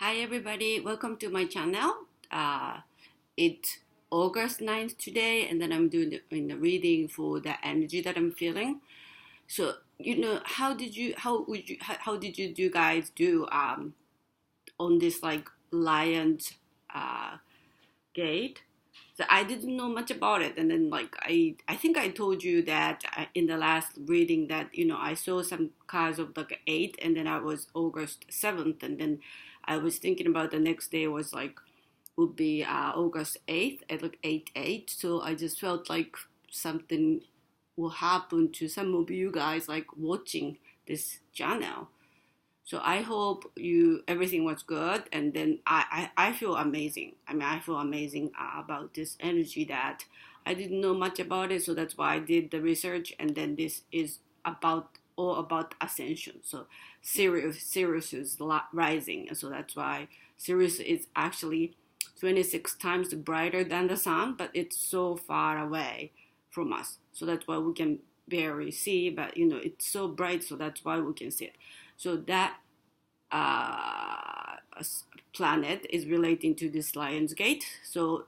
Hi everybody, welcome to my channel. It's August 9th today, and then I'm doing the reading for the energy that I'm feeling. So, how did you guys do on this like Lions gate? So I didn't know much about it, and then like I think I told you that in the last reading that I saw some cards of like 8, and then I was August 7th, and then I was thinking about the next day was like would be August 8th at like 8/8. So I just felt like something will happen to some of you guys like watching this channel. So I hope you everything was good, and then I feel amazing. I mean, I feel amazing about this energy that I didn't know much about it, so that's why I did the research, and then this is about all about ascension. So Sirius is rising, and so that's why Sirius is actually 26 times brighter than the sun, but it's so far away from us. So that's why we can barely see, but it's so bright, so that's why we can see it. So that uh, planet is relating to this Lionsgate. So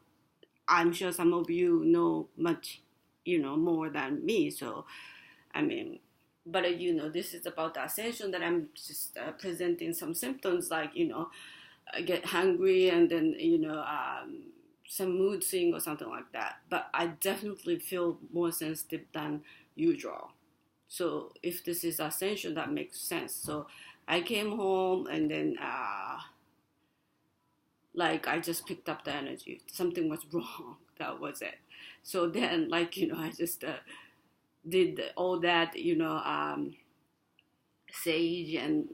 I'm sure some of you know much, more than me. So I mean, but this is about the ascension that I'm just presenting some symptoms like I get hungry, and then some mood swing or something like that. But I definitely feel more sensitive than usual. So if this is ascension, that makes sense. So I came home, and then like I just picked up the energy. Something was wrong. That was it. So then like I just did all that sage, and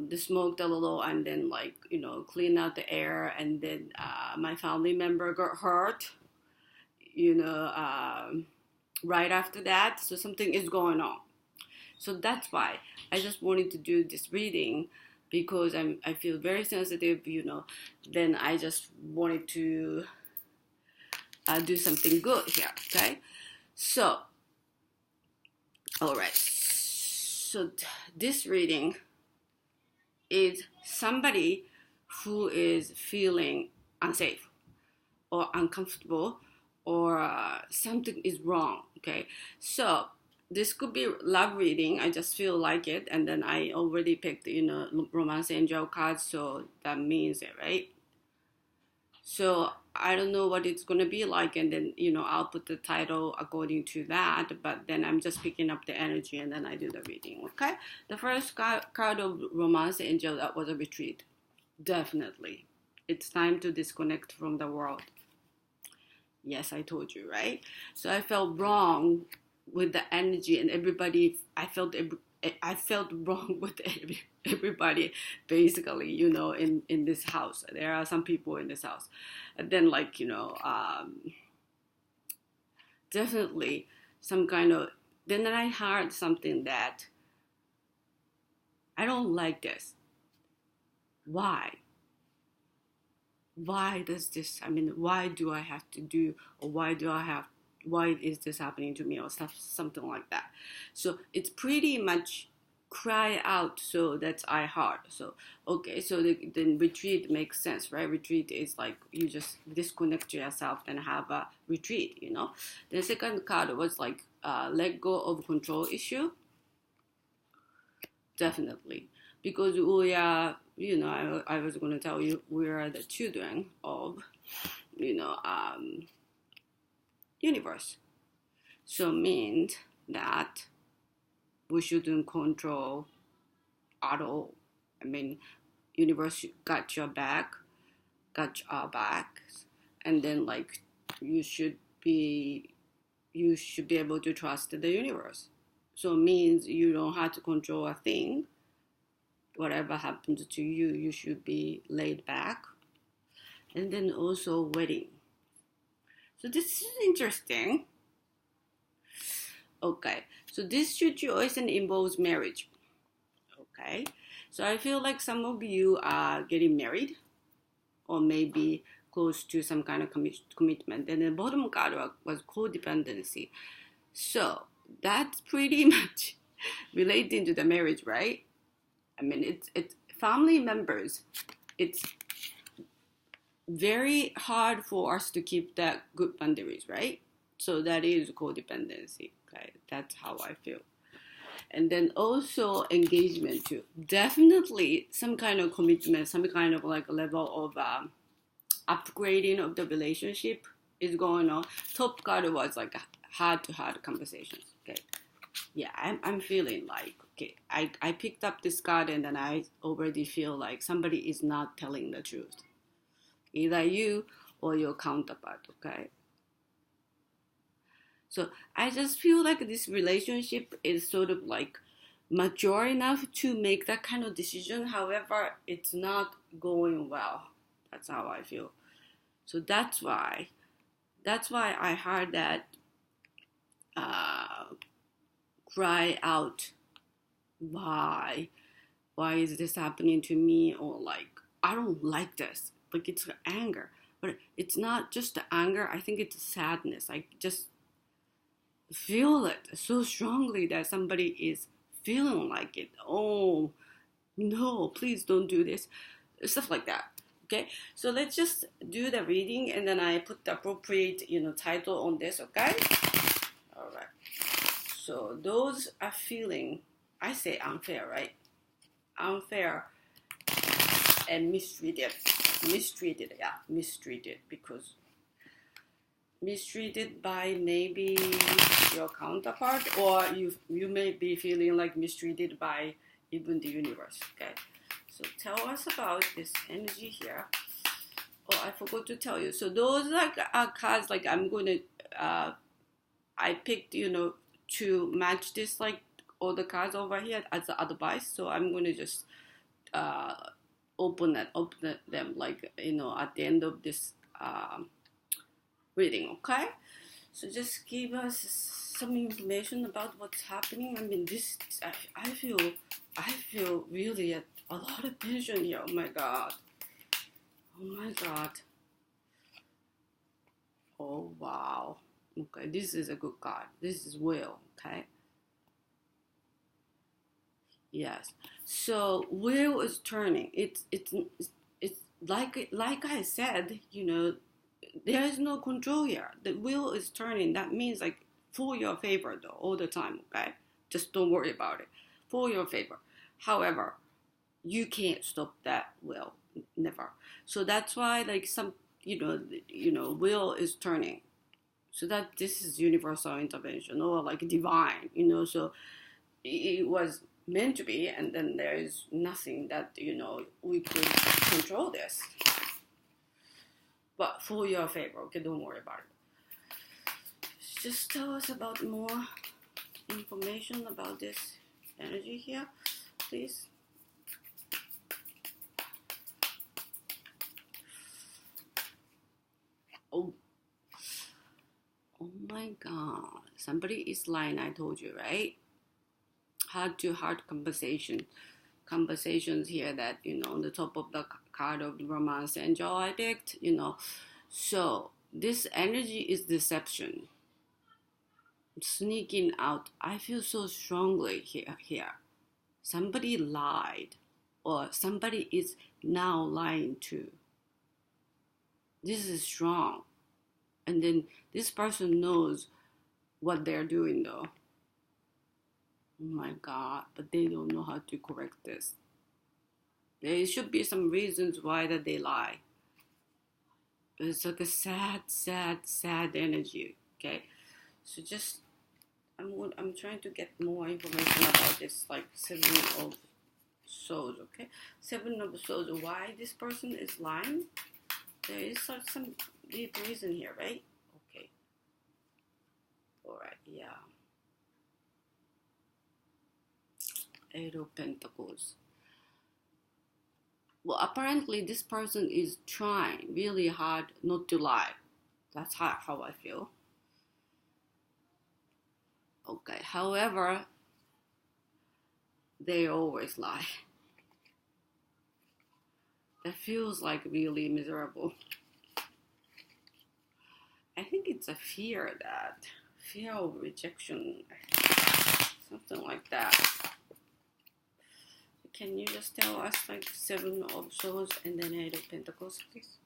the smoked a little, and then like clean out the air, and then my family member got hurt. You know. Right after that, so something is going on. So that's why I just wanted to do this reading, because I feel very sensitive. Then I just wanted to do something good here. Okay, so all right. So this reading is somebody who is feeling unsafe or uncomfortable, or something is wrong. Okay, so this could be love reading. I just feel like it, and then I already picked romance angel cards, so that means it, right? So I don't know what it's gonna be like, and then I'll put the title according to that. But then I'm just picking up the energy, and then I do the reading. Okay, the first card of romance angel, that was a retreat. Definitely, it's time to disconnect from the world. Yes, I told you, right? So I felt wrong with the energy, and everybody. I felt wrong with everybody, basically. In this house, there are some people in this house, and then like definitely some kind of. Then I heard something that I don't like this. Why? Why does this, why do I have to do, or why is this happening to me, or stuff, something like that. So it's pretty much cry out, so that's I heard. So okay, so then retreat makes sense, right? Retreat is like you just disconnect yourself and have a retreat. The second card was like let go of control issue. Definitely, because we are, I was going to tell you, we are the children of, universe. So means that we shouldn't control at all. Universe got your back, got our backs, and then like you should be, able to trust the universe. So it means you don't have to control a thing. Whatever happens to you, you should be laid back. And then also wedding. So this is interesting. Okay, so this situation involves marriage. Okay, so I feel like some of you are getting married, or maybe close to some kind of commitment. And the bottom card was codependency. So that's pretty much relating to the marriage, right? It's family members, it's very hard for us to keep that good boundaries, right? So that is codependency. Okay, that's how I feel. And then also engagement too. Definitely some kind of commitment, some kind of like a level of upgrading of the relationship is going on. Top card was like heart-to-heart conversations. Okay, yeah, I'm feeling like, okay, I picked up this card and then I already feel like somebody is not telling the truth. Either you or your counterpart, okay? So I just feel like this relationship is sort of like mature enough to make that kind of decision. However, it's not going well. That's how I feel. So that's why I heard that cry out, why is this happening to me? Or like, I don't like this. Like, it's anger, but it's not just the anger. I think it's sadness. I just feel it so strongly that somebody is feeling like it. Oh no, please don't do this. Stuff like that. Okay, so let's just do the reading and then I put the appropriate, title on this. Okay. All right. So those are feeling, I say unfair, right? Unfair and mistreated, because mistreated by maybe your counterpart, or you may be feeling like mistreated by even the universe. Okay, so tell us about this energy here. Oh, I forgot to tell you. So those like cards, like I'm gonna I picked to match this, like all the cards over here as advice. So I'm gonna just open them like at the end of this reading. Okay, so just give us some information about what's happening. I mean, I feel really a lot of tension here. Oh my god. Oh wow. Okay, this is a good card. This is will. Okay. Yes. So wheel is turning. It's like I said, there is no control here. The wheel is turning. That means like for your favor though, all the time, okay? Just don't worry about it. For your favor. However, you can't stop that wheel. Never. So that's why like some wheel is turning. So that this is universal intervention or like divine, so it was meant to be, and then there is nothing that we could control this, but for your favor. Okay, don't worry about it. Just tell us about more information about this energy here, please. Oh my god, somebody is lying. I told you, right? Heart-to-heart conversations here that on the top of the card of the romance angel I picked. So this energy is deception, sneaking out. I feel so strongly here. Somebody lied, or somebody is now lying too. This is strong, and then this person knows what they're doing though. Oh my god, but they don't know how to correct this. There should be some reasons why that they lie. It's like a sad energy, okay? So just, I'm trying to get more information about this, like Seven of Swords, okay? Seven of Swords, why this person is lying? There is some deep reason here, right? Okay. Alright, yeah. Eight of Pentacles. Well, apparently this person is trying really hard not to lie. That's how I feel. Okay, however, they always lie. That feels like really miserable. I think it's a fear of rejection, something like that. can you just tell us like Seven of Swords and then Eight of Pentacles, please?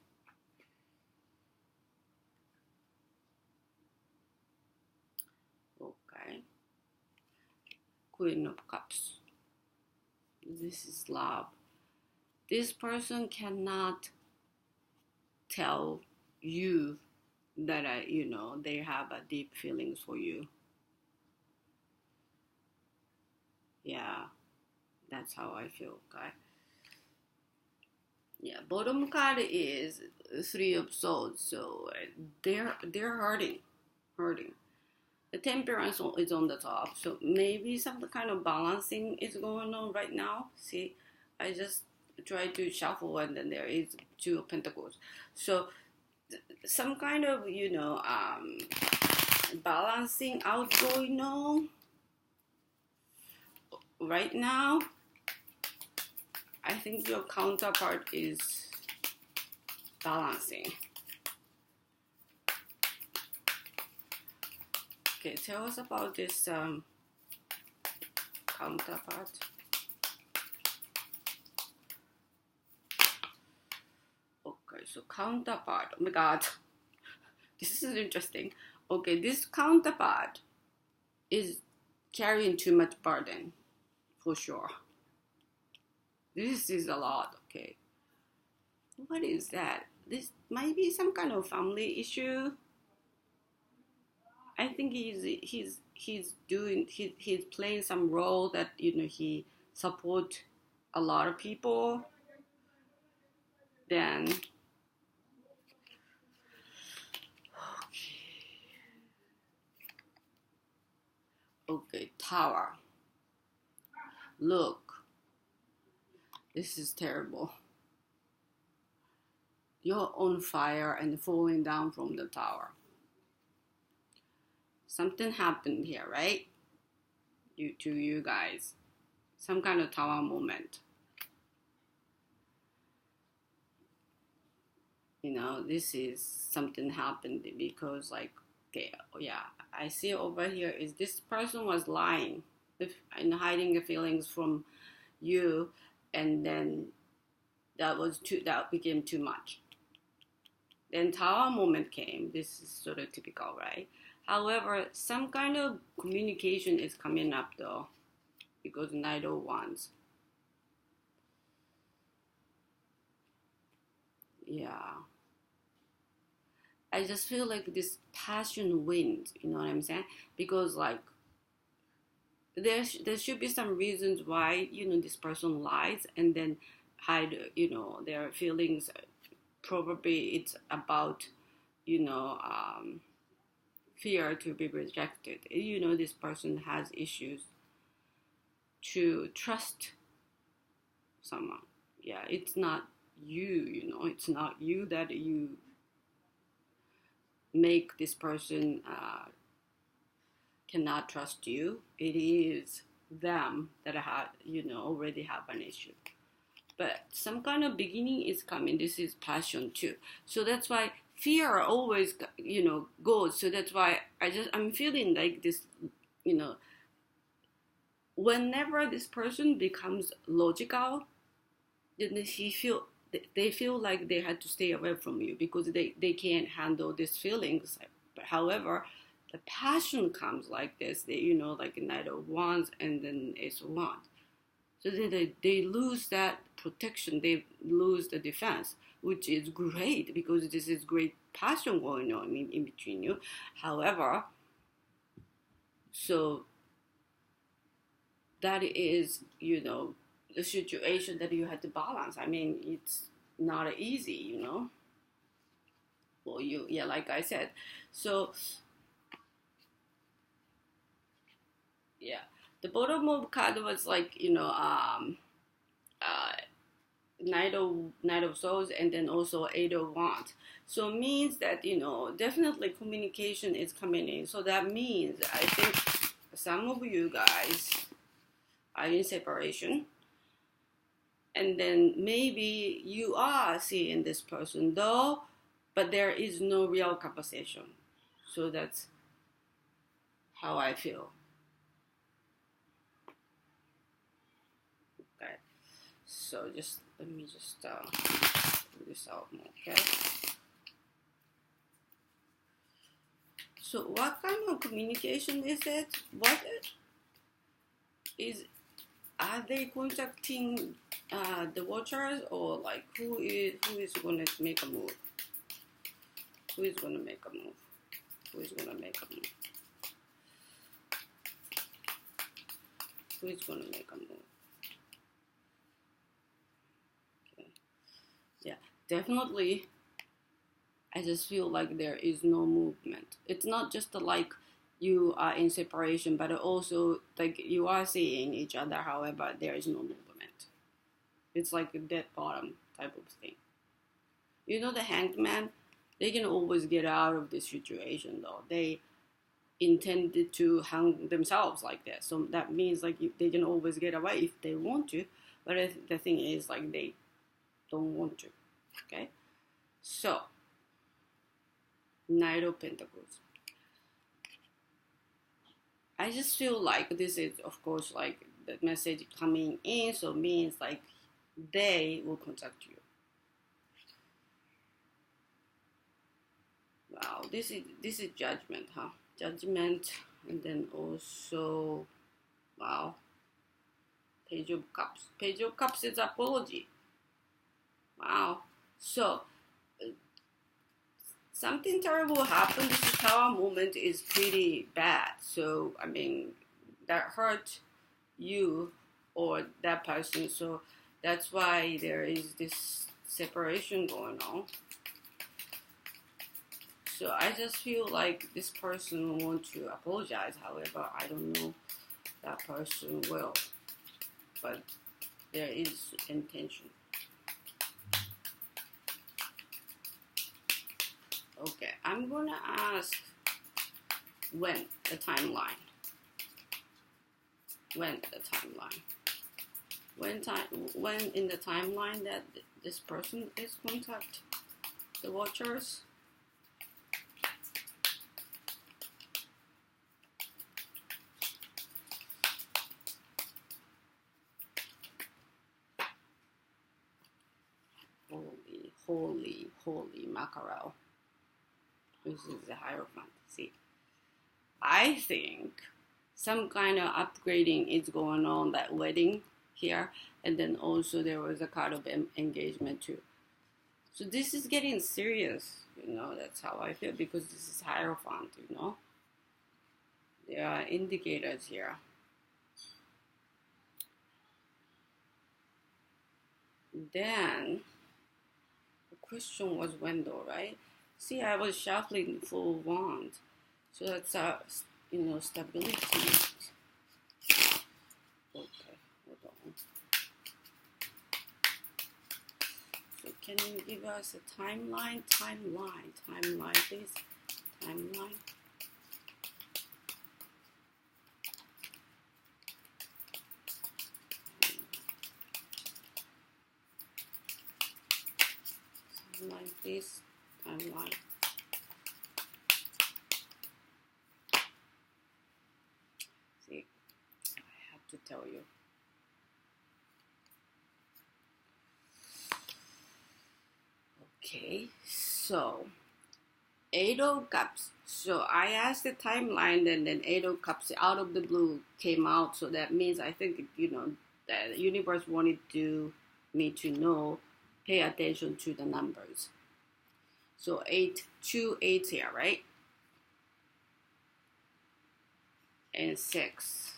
Okay. Queen of Cups. This is love. This person cannot tell you that they have a deep feelings for you. Yeah, that's how I feel, okay? Yeah, bottom card is Three of Swords, so they're hurting. The Temperance is on the top, so maybe some kind of balancing is going on right now. See, I just try to shuffle, and then there is Two of Pentacles. So some kind of balancing out going on right now. I think your counterpart is balancing. Okay, tell us about this counterpart. Okay, so counterpart. Oh my God, this is interesting. Okay, this counterpart is carrying too much burden, for sure. This is a lot, okay. What is that? This might be some kind of family issue. I think he's playing some role that he support a lot of people. Then okay, Tower. Look. This is terrible. You're on fire and falling down from the tower. Something happened here, right? You guys. Some kind of tower moment. This is something happened because okay, yeah, I see over here is this person was lying and hiding the feelings from you. And then that became too much. Then Tower moment came. This is sort of typical, right? However, some kind of communication is coming up though, because Knight of Wands. Yeah. I just feel like this passion wins, you know what I'm saying? Because there should be some reasons why this person lies and then hide their feelings. Probably it's about fear to be rejected. This person has issues to trust someone. Yeah, it's not it's not you that you make this person cannot trust you. It is them that already have an issue. But some kind of beginning is coming. This is passion too. So that's why fear always goes. So that's why I'm feeling like this, whenever this person becomes logical, then they feel like they had to stay away from you because they can't handle these feelings. But however, the passion comes like this, like a Knight of Wands and then Ace of Wands. So then they lose that protection, they lose the defense, which is great because this is great passion going on in between you. However, so that is, the situation that you had to balance. I mean, it's not easy, for you. Yeah, like I said. So, yeah. The bottom of card was Knight of Swords and then also Eight of Wands. So it means that, definitely communication is coming in. So that means I think some of you guys are in separation. And then maybe you are seeing this person though, but there is no real conversation. So that's how I feel. Okay. So just let me just do this out more, okay? So what kind of communication is it? What is, are they contacting the watchers, or like who is going to make a move? Who is going to make a move? Who is going to make a move? Who is going to make a move? Okay. Yeah, definitely. I just feel like there is no movement. It's not just like you are in separation, but also like you are seeing each other. However, there is no movement. It's like a dead bottom type of thing. You know, the hanged man, they can always get out of this situation though. They intended to hang themselves like that. So that means like they can always get away if they want to. But the thing is like they don't want to. Okay? So, Knight of Pentacles. I just feel like this is, of course, like the message coming in, so means like they will contact you. Wow, this is Judgment, huh? Judgment, and then also, wow, Page of Cups. Page of Cups is apology. Wow. So something terrible happened. This Tower moment is pretty bad. So I mean, that hurt you or that person. So that's why there is this separation going on. So I just feel like this person wants to apologize. However, I don't know that person will. But there is intention. Okay, I'm gonna ask when the timeline. When the timeline. When in the timeline that this person is contact the watchers. Holy mackerel. This is the Hierophant. See, I think some kind of upgrading is going on, that wedding here, and then also there was a card of engagement too. So this is getting serious, you know. That's how I feel, because this is Hierophant, you know. There are indicators here. Then the question was when though, right? See, I was shuffling full wand, so that's you know, stability. Okay, hold on. So can you give us a timeline, please? Timeline. Timeline, please. Timeline. See, I have to tell you. Okay, so Eight of Cups. So I asked the timeline, and then Eight of Cups out of the blue came out. So that means I think, you know, that the universe wanted me to know, pay attention to the numbers. So 2 8s here, right? And 6.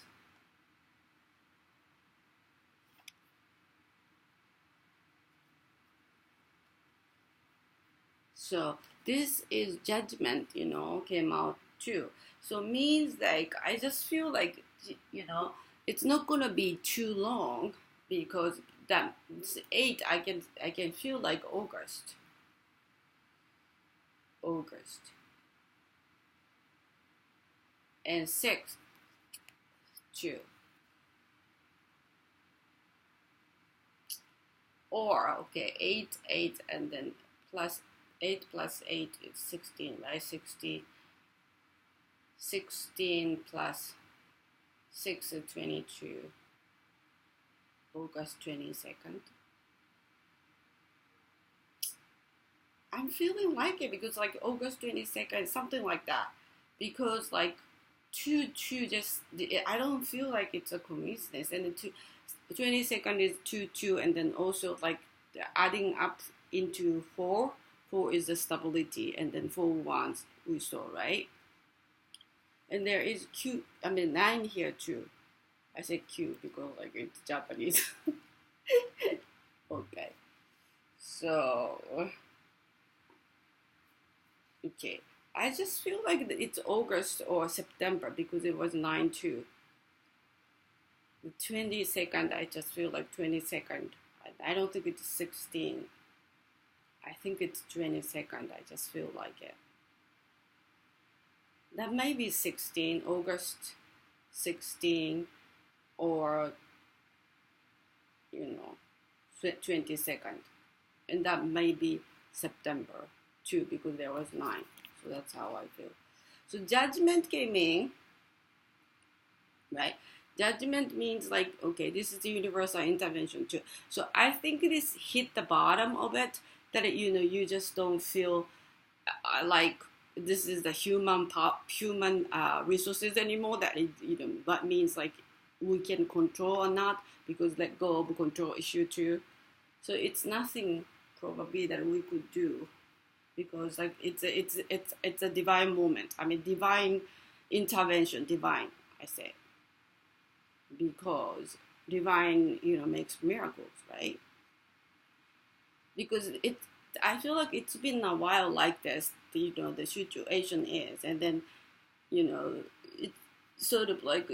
So this is Judgment, you know, came out too. So means like I just feel like, you know, it's not gonna be too long, because that 8 I can feel like August. And 6 too. Or okay, 8 and then plus 8 plus 8 is 16, right? 16 plus 6 is 22. August 22nd. I'm feeling like it because like August 22nd, something like that. Because like 2 just, I don't feel like it's a coincidence. And the 22nd is 2 and then also like adding up into 4. 4 is the stability, and then 4 ones we saw, right? And there is 9 here too. I said Q because like it's Japanese. Okay. So, okay. I just feel like it's August or September because it was 9-2. The 22nd, I just feel like 22nd. I don't think it's 16. I think it's 22nd. I just feel like it. That may be 16, August 16, or, 22nd. And that may be September too, because there was 9. So that's how I feel. So judgment came in, right? Judgment means like, okay, this is the universal intervention too. So I think this hit the bottom of it, that you just don't feel like this is the human resources anymore. That that means like we can control or not, because let go of control issue too. So it's nothing probably that we could do, because like it's a divine moment. I mean, divine intervention, divine. I say, because divine makes miracles, right? Because I feel like it's been a while like this. The situation is, and then it's sort of like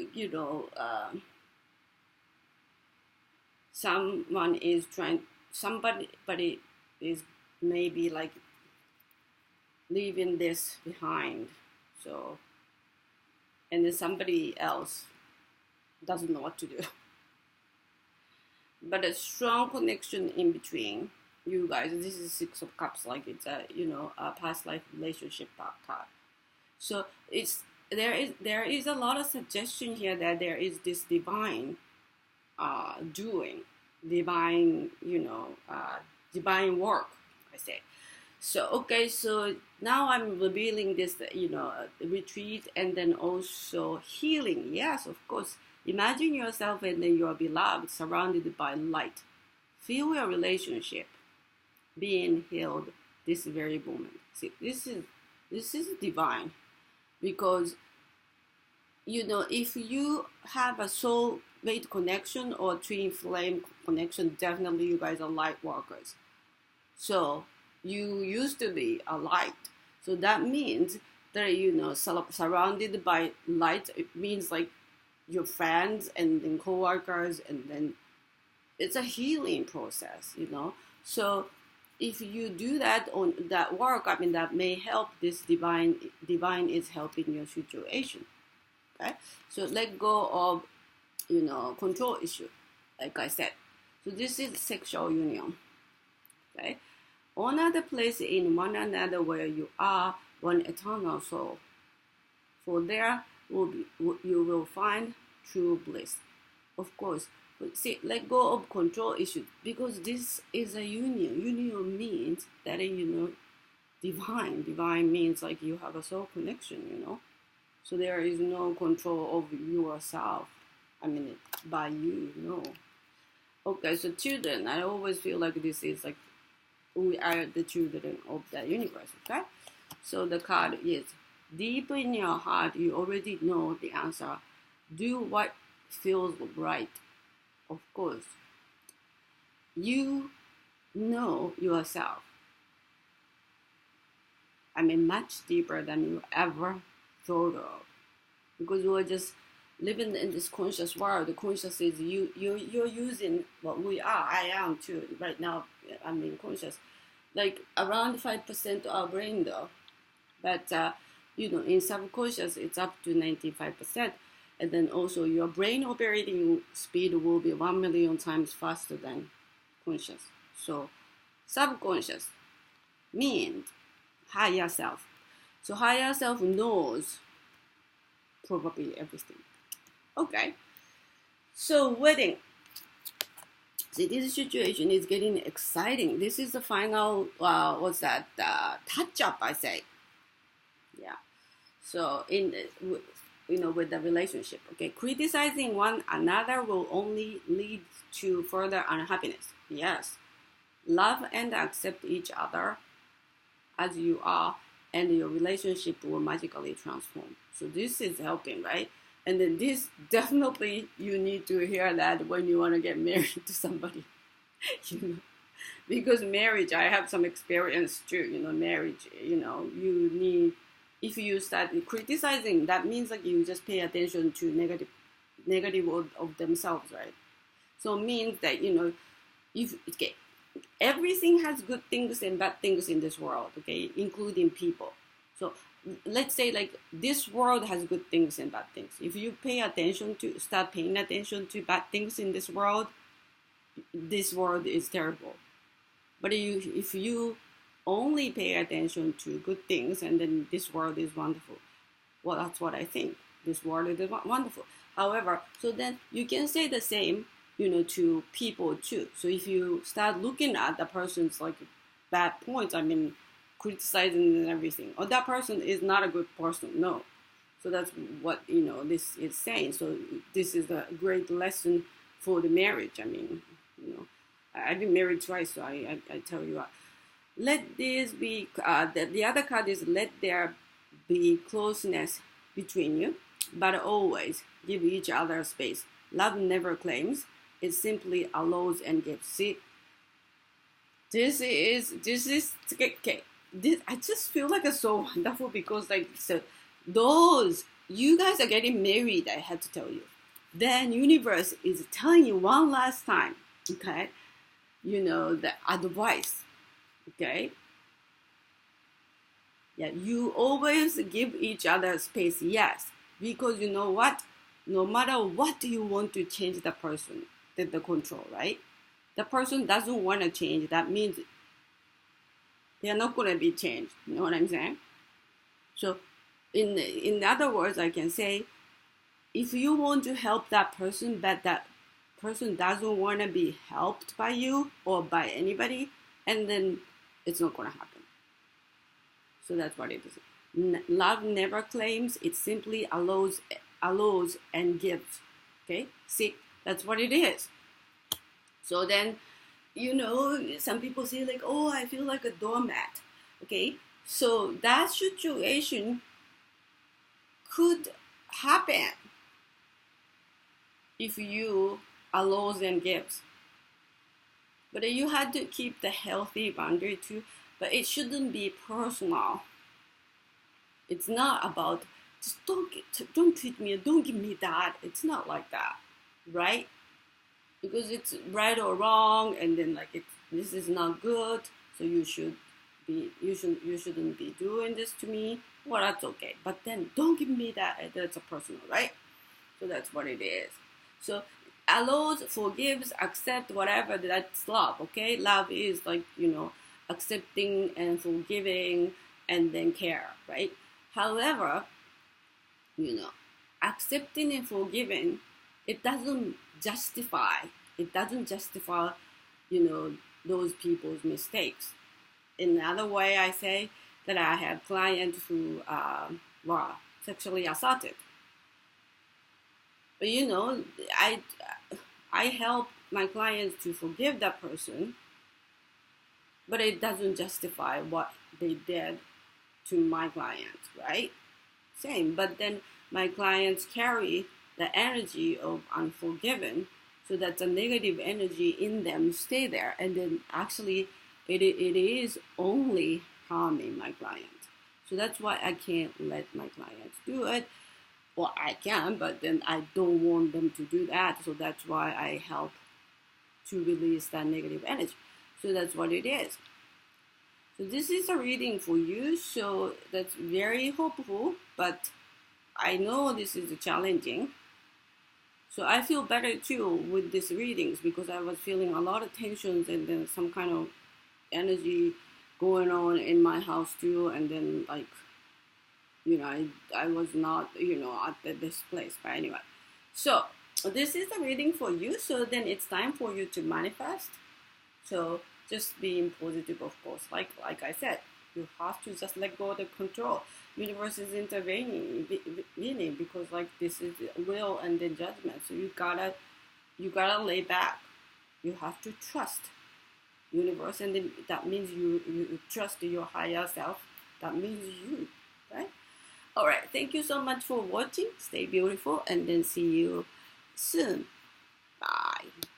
somebody is maybe like leaving this behind, so, and then somebody else doesn't know what to do. But a strong connection in between you guys. This is 6 of Cups, like it's a a past life relationship card. So there is a lot of suggestion here that there is this divine doing, divine divine work, I say. So okay, so now I'm revealing this retreat, and then also healing. Yes, of course. Imagine yourself and then your beloved surrounded by light. Feel your relationship being healed this very moment. See, this is divine, because if you have a soulmate connection or twin flame connection, definitely you guys are light workers. So you used to be a light. So that means that surrounded by light. It means like your friends and then co-workers, and then it's a healing process, So if you do that on that work, I mean, that may help. This divine is helping your situation. Okay, so let go of control issue, like I said. So this is sexual union. Okay, honor the place in one another where you are one eternal soul. For there you will find true bliss. Of course, but see, let go of control issues, because this is a union. Union means that divine. Divine means like you have a soul connection. So there is no control of yourself. I mean, by you. Okay, so children. I always feel like this is like we are the children of the universe. Okay, so the card is, deep in your heart, you already know the answer. Do what feels right. Of course, you know yourself. I mean, much deeper than you ever thought of, because you are just living in this conscious world. The conscious is you're using what we are. I am too right now. I mean, conscious, like around 5% of our brain though, but in subconscious it's up to 95%. And then also your brain operating speed will be 1 million times faster than conscious. So subconscious means higher self. So higher self knows probably everything. Okay. So wedding. See, this situation is getting exciting. This is the final, touch up, I say. Yeah. So, with the relationship, okay, criticizing one another will only lead to further unhappiness. Yes. Love and accept each other as you are, and your relationship will magically transform. So this is helping, right? And then this definitely you need to hear that when you want to get married to somebody. Because marriage, I have some experience too. Marriage. You need, if you start criticizing, that means like you just pay attention to negative of themselves, right? So it means that if okay, everything has good things and bad things in this world, okay, including people. So let's say like this world has good things and bad things. If you start paying attention to bad things in this world is terrible. But if you only pay attention to good things, and then this world is wonderful. Well, that's what I think. This world is wonderful. However, so then you can say the same, to people too. So if you start looking at the person's like bad points, I mean, criticizing and everything, or that person is not a good person, no. So that's what this is saying. So this is a great lesson for the marriage. I mean, I've been married twice, so I tell you what. Let this be. The other card is let there be closeness between you, but always give each other space. Love never claims; it simply allows and gives. See, this is okay. I just feel like it's so wonderful because those you guys are getting married. I had to tell you. Then universe is telling you one last time. Okay, the advice. Okay. Yeah, you always give each other space. Yes, because you know what? No matter what you want to change the person, the control, right? The person doesn't want to change. That means they're not going to be changed. You know what I'm saying? So, in other words, I can say, if you want to help that person, but that person doesn't want to be helped by you or by anybody, and then it's not going to happen. So that's what it is. Love never claims; it simply allows and gives. Okay, see, that's what it is. So then, some people say like, "Oh, I feel like a doormat." Okay, so that situation could happen if you allows and gives. But you had to keep the healthy boundary too. But it shouldn't be personal. It's not about just don't treat me, don't give me that. It's not like that, right? Because it's right or wrong, and then like this is not good. So you shouldn't be doing this to me. Well, that's okay. But then don't give me that. That's a personal, right? So that's what it is. So allows, forgives, accept, whatever, that's love, okay? Love is like, accepting and forgiving and then care, right? However, accepting and forgiving, it doesn't justify, those people's mistakes. In another way, I say that I have clients who were sexually assaulted. But I help my clients to forgive that person, but it doesn't justify what they did to my clients, right? Same, but then my clients carry the energy of unforgiven, so that the negative energy in them stay there, and then actually it is only harming my client. So that's why I can't let my clients do it. Well, I can, but then I don't want them to do that. So that's why I help to release that negative energy. So that's what it is. So this is a reading for you. So that's very hopeful, but I know this is challenging. So I feel better too with these readings because I was feeling a lot of tensions and then some kind of energy going on in my house too. And then I was not, at this place. But anyway, so this is the reading for you. So then it's time for you to manifest. So just being positive, of course. Like I said, you have to just let go of the control. Universe is intervening, meaning because like this is will and then judgment. So you gotta lay back. You have to trust universe, and then that means you trust your higher self. That means you, right? All right. Thank you so much for watching. Stay beautiful, and then see you soon.